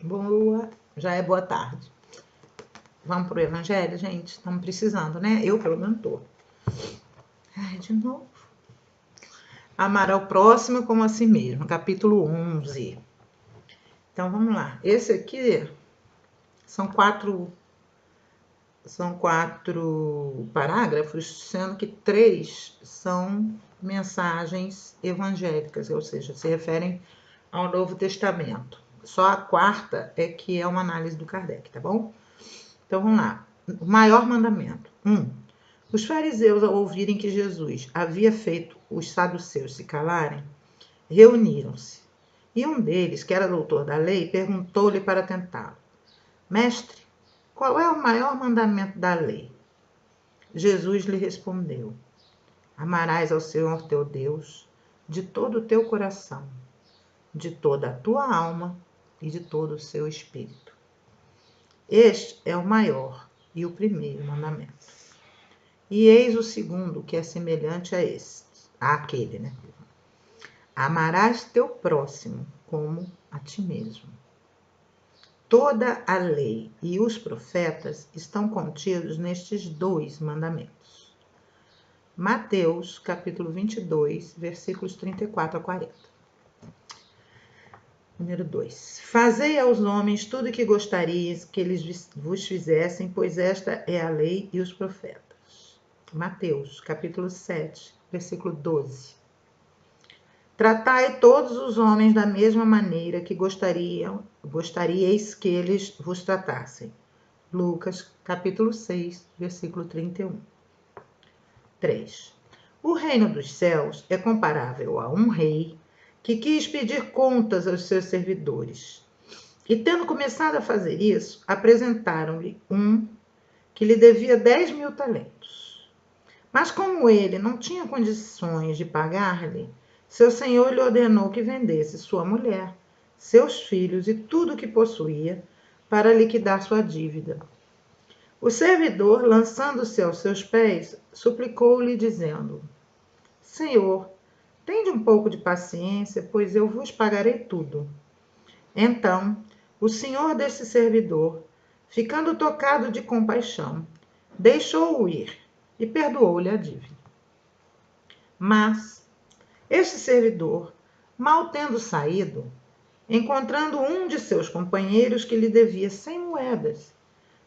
Boa, já é boa tarde. Vamos pro evangelho, gente? Estamos precisando, né? Eu, pelo menos, tô. Ai, de novo. Amar ao próximo como a si mesmo, capítulo 11. Então, vamos lá. Esse aqui são quatro parágrafos, sendo que 3 são mensagens evangélicas, ou seja, se referem ao Novo Testamento. Só a quarta é que é uma análise do Kardec, tá bom? Então vamos lá. O maior mandamento. 1. Os fariseus, ao ouvirem que Jesus havia feito os saduceus se calarem, reuniram-se. E um deles, que era doutor da lei, perguntou-lhe para tentá-lo: Mestre, qual é o maior mandamento da lei? Jesus lhe respondeu: Amarás ao Senhor teu Deus de todo o teu coração, de toda a tua alma e de todo o seu espírito. Este é o maior e o primeiro mandamento. E eis o segundo, que é semelhante a àquele, né? Amarás teu próximo como a ti mesmo. Toda a lei e os profetas estão contidos nestes 2 mandamentos. Mateus, capítulo 22, versículos 34 a 40. Número 2. Fazei aos homens tudo o que gostarias que eles vos fizessem, pois esta é a lei e os profetas. Mateus, capítulo 7, versículo 12. Tratai todos os homens da mesma maneira que gostaríeis que eles vos tratassem. Lucas, capítulo 6, versículo 31. 3. O reino dos céus é comparável a um rei que quis pedir contas aos seus servidores. E tendo começado a fazer isso, apresentaram-lhe um que lhe devia 10.000 talentos. Mas como ele não tinha condições de pagar-lhe, seu senhor lhe ordenou que vendesse sua mulher, seus filhos e tudo o que possuía para liquidar sua dívida. O servidor, lançando-se aos seus pés, suplicou-lhe, dizendo: Senhor, tende um pouco de paciência, pois eu vos pagarei tudo. Então, o senhor desse servidor, ficando tocado de compaixão, deixou-o ir e perdoou-lhe a dívida. Mas este servidor, mal tendo saído, encontrando um de seus companheiros que lhe devia 100 moedas,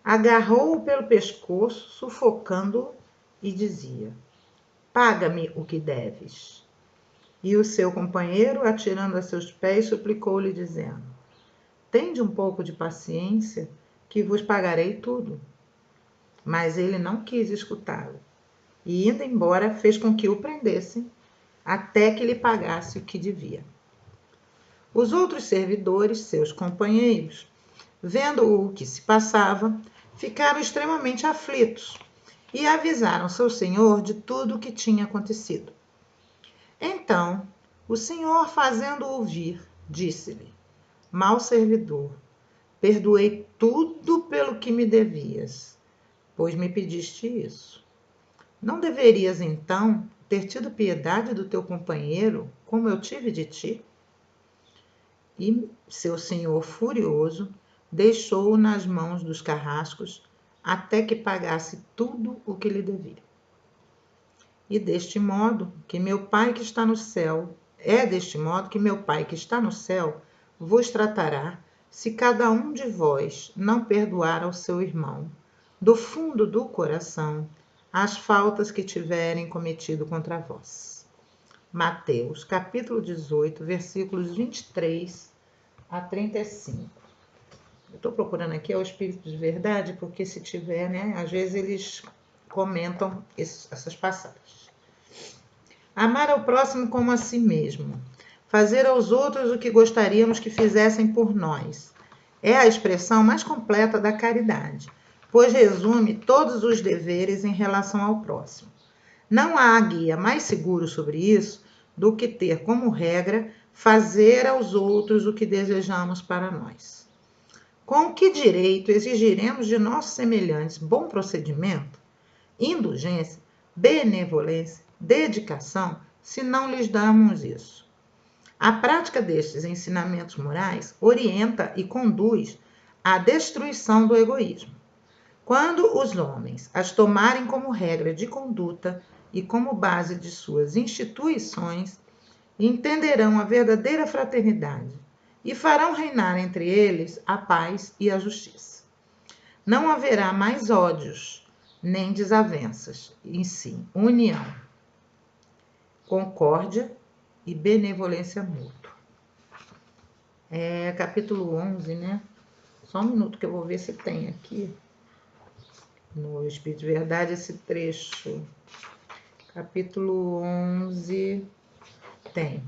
agarrou-o pelo pescoço, sufocando-o, e dizia: Paga-me o que deves. E o seu companheiro, atirando a seus pés, suplicou-lhe, dizendo: Tende um pouco de paciência, que vos pagarei tudo. Mas ele não quis escutá-lo, e indo embora, fez com que o prendessem, até que lhe pagasse o que devia. Os outros servidores, seus companheiros, vendo o que se passava, ficaram extremamente aflitos e avisaram seu senhor de tudo o que tinha acontecido. Então, o senhor, fazendo ouvir, disse-lhe: Mau servidor, perdoei tudo pelo que me devias, pois me pediste isso. Não deverias, então, ter tido piedade do teu companheiro, como eu tive de ti? E seu senhor, furioso, deixou-o nas mãos dos carrascos até que pagasse tudo o que lhe devia. E deste modo que meu Pai que está no céu, vos tratará, se cada um de vós não perdoar ao seu irmão, do fundo do coração, as faltas que tiverem cometido contra vós. Mateus, capítulo 18, versículos 23 a 35. Eu estou procurando aqui o Espírito de Verdade, porque se tiver, né, às vezes eles comentam essas passagens. Amar ao próximo como a si mesmo. Fazer aos outros o que gostaríamos que fizessem por nós. É a expressão mais completa da caridade, pois resume todos os deveres em relação ao próximo. Não há guia mais seguro sobre isso do que ter como regra fazer aos outros o que desejamos para nós. Com que direito exigiremos de nossos semelhantes bom procedimento, indulgência, benevolência, dedicação, se não lhes damos isso? A prática destes ensinamentos morais orienta e conduz à destruição do egoísmo. Quando os homens as tomarem como regra de conduta e como base de suas instituições, entenderão a verdadeira fraternidade e farão reinar entre eles a paz e a justiça. Não haverá mais ódios, nem desavenças, e sim união, concórdia e benevolência mútua. Capítulo 11, né? Só um minuto que eu vou ver se tem aqui no Espírito de Verdade esse trecho. Capítulo 11 tem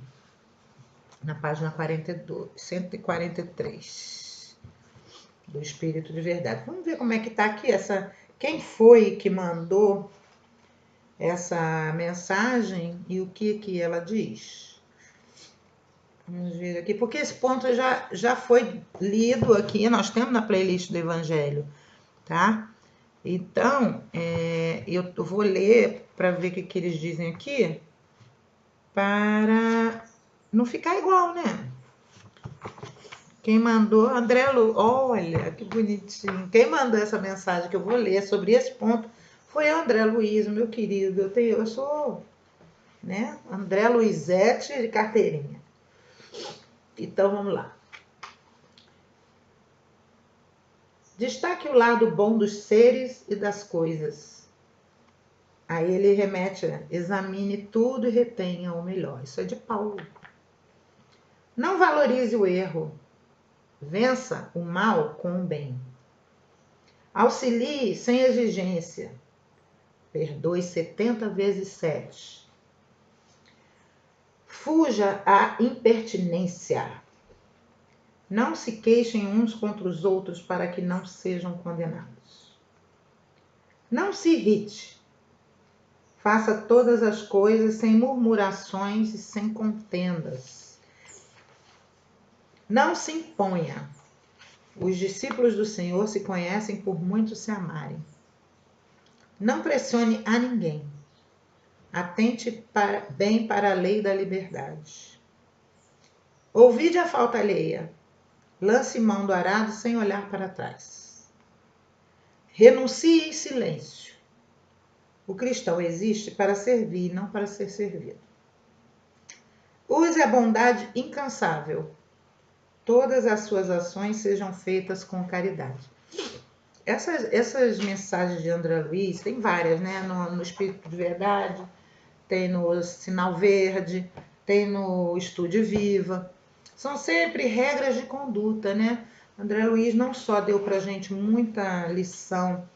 na página 143 do Espírito de Verdade. Vamos ver como é que está aqui quem foi que mandou essa mensagem e o que ela diz. Vamos ver aqui, porque esse ponto já foi lido aqui, nós temos na playlist do Evangelho, tá? Então, eu vou ler para ver o que eles dizem aqui, para não ficar igual, né? Quem mandou, André Luiz, olha que bonitinho. Quem mandou essa mensagem que eu vou ler sobre esse ponto foi André Luiz, meu querido. Eu sou, né? André Luizete de carteirinha. Então, vamos lá. Destaque o lado bom dos seres e das coisas. Aí ele remete a examine tudo e retenha o melhor. Isso é de Paulo. Não valorize o erro. Vença o mal com o bem. Auxilie sem exigência. Perdoe 70 vezes 7. Fuja à impertinência. Não se queixem uns contra os outros para que não sejam condenados. Não se irrite. Faça todas as coisas sem murmurações e sem contendas. Não se imponha. Os discípulos do Senhor se conhecem por muito se amarem. Não pressione a ninguém. Atente bem para a lei da liberdade. Ouvide a falta alheia. Lance mão do arado sem olhar para trás. Renuncie em silêncio. O cristão existe para servir, não para ser servido. Use a bondade incansável. Todas as suas ações sejam feitas com caridade. Essas mensagens de André Luiz, tem várias, né? No Espírito de Verdade, tem no Sinal Verde, tem no Estúdio Viva. São sempre regras de conduta, né? André Luiz não só deu pra gente muita lição,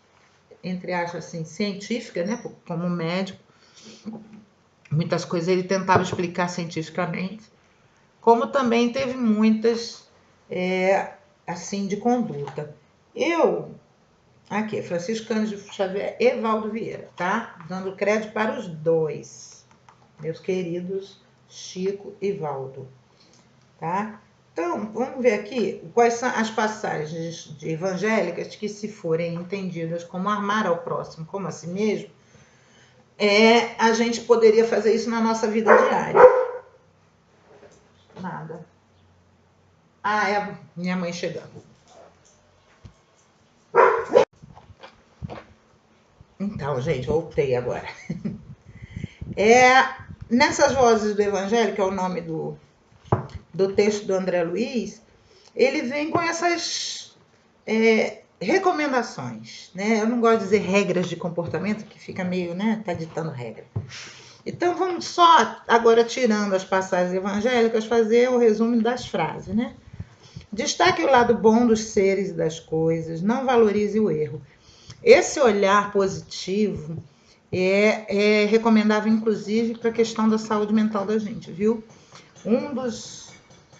entre aspas, assim, científica, né? Como médico, muitas coisas ele tentava explicar cientificamente, como também teve muitas, assim, de conduta. Aqui, Francisco Cândido Xavier, Evaldo Vieira, tá? Dando crédito para os dois, meus queridos Chico e Valdo, tá? Então, vamos ver aqui quais são as passagens evangélicas que, se forem entendidas como amar ao próximo como a si mesmo, a gente poderia fazer isso na nossa vida diária. Nada. É minha mãe chegando. Então, gente, voltei agora. Nessas Vozes do Evangelho, que é o nome do texto do André Luiz, ele vem com essas recomendações, né? Eu não gosto de dizer regras de comportamento, que fica meio, né? Tá ditando regra. Então, vamos só, agora tirando as passagens evangélicas, fazer o resumo das frases, né? Destaque o lado bom dos seres e das coisas, não valorize o erro. Esse olhar positivo é recomendável, inclusive, para a questão da saúde mental da gente, viu? Um dos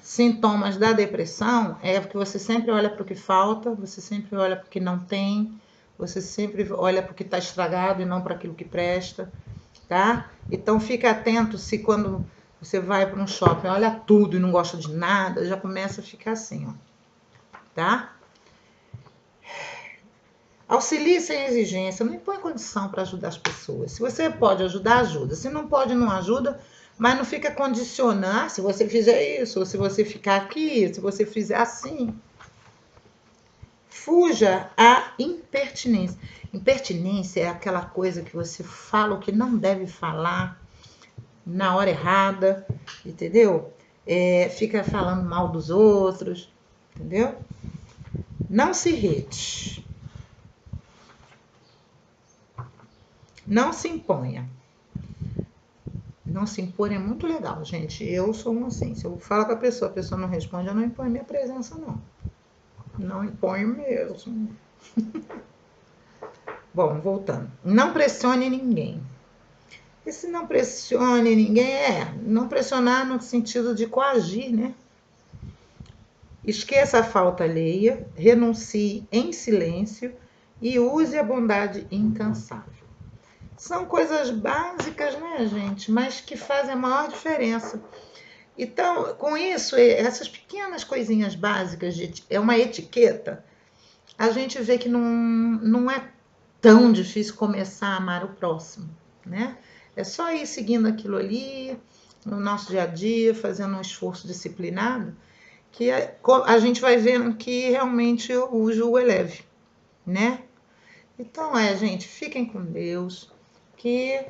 sintomas da depressão é que você sempre olha para o que falta, você sempre olha para o que não tem, você sempre olha para o que está estragado e não para aquilo que presta, tá? Então, fica atento se quando você vai para um shopping, olha tudo e não gosta de nada, já começa a ficar assim, ó, tá? Auxilie sem exigência, não impõe condição para ajudar as pessoas. Se você pode ajudar, ajuda. Se não pode, não ajuda, Mas não fica condicionando, se você fizer isso, ou se você ficar aqui, se você fizer assim. Fuja à impertinência. Impertinência é aquela coisa que você fala o que não deve falar na hora errada, entendeu? Fica falando mal dos outros, entendeu? Não se irrite. Não se imponha. Não se impor é muito legal, gente. Eu sou uma assim. Se eu falo com a pessoa não responde, eu não imponho minha presença, não. Não imponho mesmo. Bom, voltando. Não pressione ninguém. E se não pressione ninguém, não pressionar no sentido de coagir, né? Esqueça a falta alheia, renuncie em silêncio e use a bondade incansável. São coisas básicas, né, gente? Mas que fazem a maior diferença. Então, com isso, essas pequenas coisinhas básicas, é uma etiqueta, a gente vê que não é tão difícil começar a amar o próximo, né? É só ir seguindo aquilo ali, no nosso dia a dia, fazendo um esforço disciplinado, que a gente vai vendo que realmente o jugo é leve, né? Então gente, fiquem com Deus, que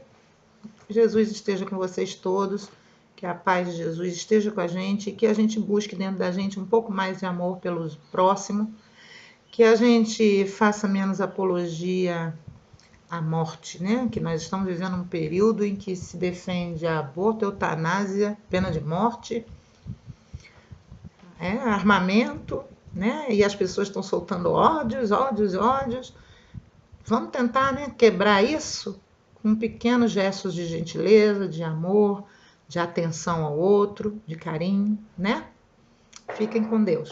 Jesus esteja com vocês todos, que a paz de Jesus esteja com a gente, que a gente busque dentro da gente um pouco mais de amor pelo próximo, que a gente faça menos apologia à morte, né? Que nós estamos vivendo um período em que se defende a aborto, eutanásia, pena de morte, armamento, né? E as pessoas estão soltando ódios. Vamos tentar, né, quebrar isso com pequenos gestos de gentileza, de amor, de atenção ao outro, de carinho, né? Fiquem com Deus.